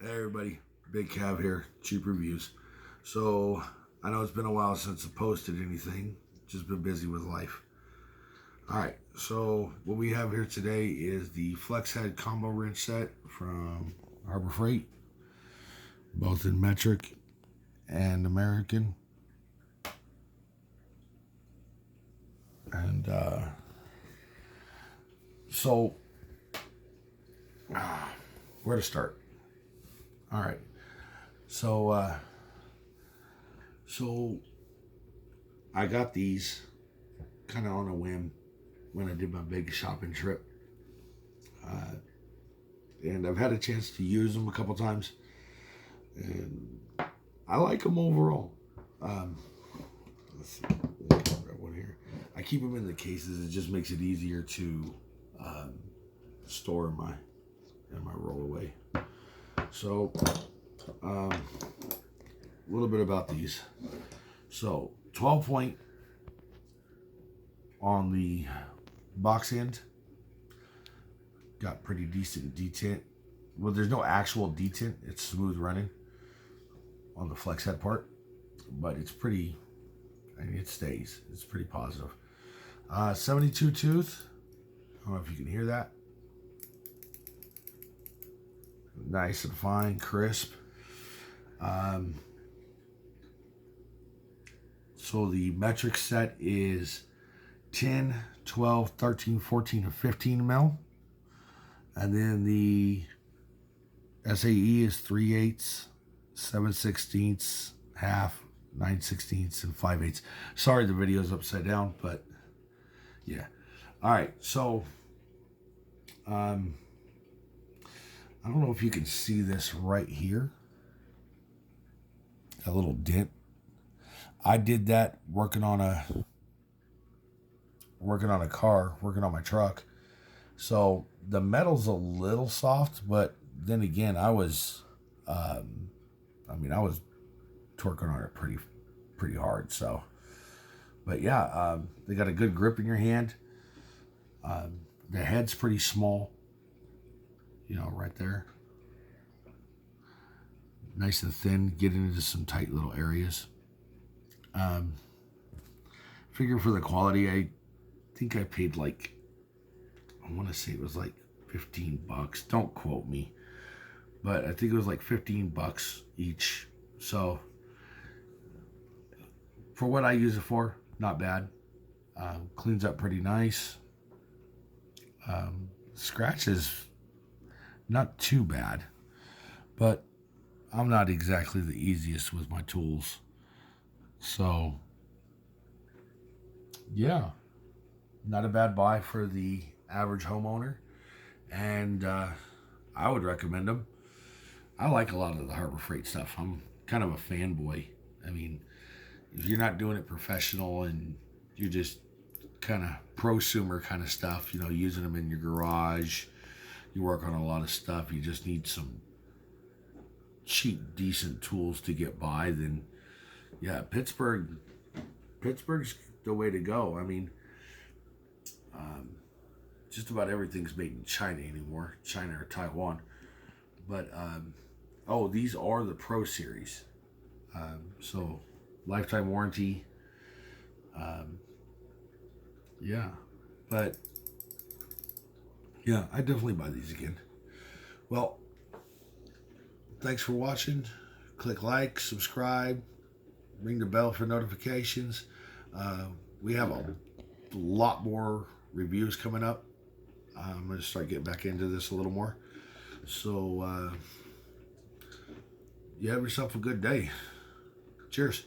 Hey everybody, Big Cav here, Cheap Reviews. So, I know it's been a while since I posted anything, just been busy with life. Alright, so what we have here today is the Flex Head Combo Wrench Set from Harbor Freight, both in metric and American. And, where to start? All right, so I got these kind of on a whim when I did my big shopping trip, and I've had a chance to use them a couple times, and I like them overall. Let's see, grab one here. I keep them in the cases. It just makes it easier to store in my rollaway. So, a little bit about these. So, 12 point on the box end. Got pretty decent detent. Well, there's no actual detent. It's smooth running on the flex head part. But it's pretty, I mean, it stays. It's pretty positive. 72 tooth. I don't know if you can hear that. Nice and fine, crisp. So the metric set is 10, 12, 13, 14, and 15 mil. And then the SAE is 3/8, 7/16, half, 9/16, and 5/8. Sorry the video's upside down, but yeah. All right, so I don't know if you can see this right here. A little dent. I did that working on a car, working on my truck. So the metal's a little soft, but then again, I was torquing on it pretty hard. So, but yeah, they got a good grip in your hand. The head's pretty small. You know, right there. Nice and thin, getting into some tight little areas. Figure for the quality, I think I paid like, I want to say it was like 15 bucks. Don't quote me. But I think it was like 15 bucks each. So, for what I use it for, not bad. Cleans up pretty nice. Scratches, not too bad, but I'm not exactly the easiest with my tools. So, yeah, not a bad buy for the average homeowner, and I would recommend them. I like a lot of the Harbor Freight stuff. I'm kind of a fanboy. I mean, if you're not doing it professional and you're just kind of prosumer kind of stuff, you know, using them in your garage, you work on a lot of stuff, you just need some cheap, decent tools to get by, then yeah, Pittsburgh's the way to go. I mean, just about everything's made in China anymore, China or Taiwan. But oh, these are the Pro Series, so lifetime warranty. Yeah, but yeah, I definitely buy these again. Well, thanks for watching. Click like, subscribe, ring the bell for notifications. We have a lot more reviews coming up. I'm going to start getting back into this a little more. So, you have yourself a good day. Cheers.